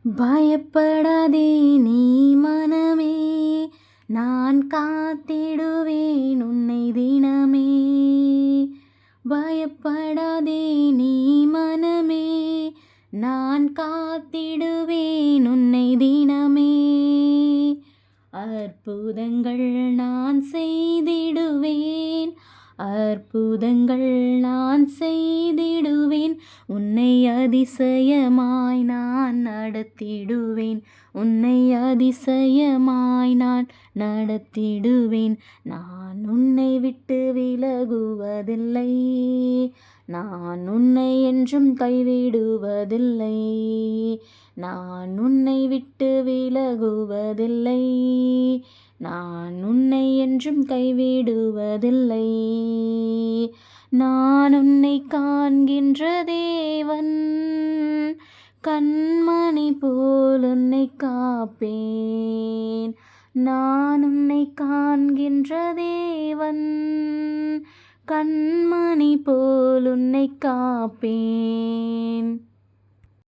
பயப்படாதே நீ மனமே, நான் காத்திடுவேன் உன்னை தினமே. பயப்படாதே நீ மனமே, நான் காத்திடுவேன் உன்னை தினமே. அற்புதங்கள் நான் செய்திடுவேன், அற்புதங்கள் நான் செய்திடுவேன். உன்னை அதிசயமாய் நான் நடத்திடுவேன், உன்னை அதிசயமாய் நான் நடத்திடுவேன். நான் உன்னை விட்டு விலகுவதில்லை, நான் உன்னை என்றும் கைவிடுவதில்லை. நான் உன்னை விட்டு விலகுவதில்லை, நான் உன்னை என்றும் கைவிடுவதில்லை. நான் உன்னை காண்கின்ற தேவன், கண்மணி போல் உன்னை காப்பேன். நான் உன்னை காண்கின்ற தேவன், கண்மணி போல் உன்னை காப்பேன்.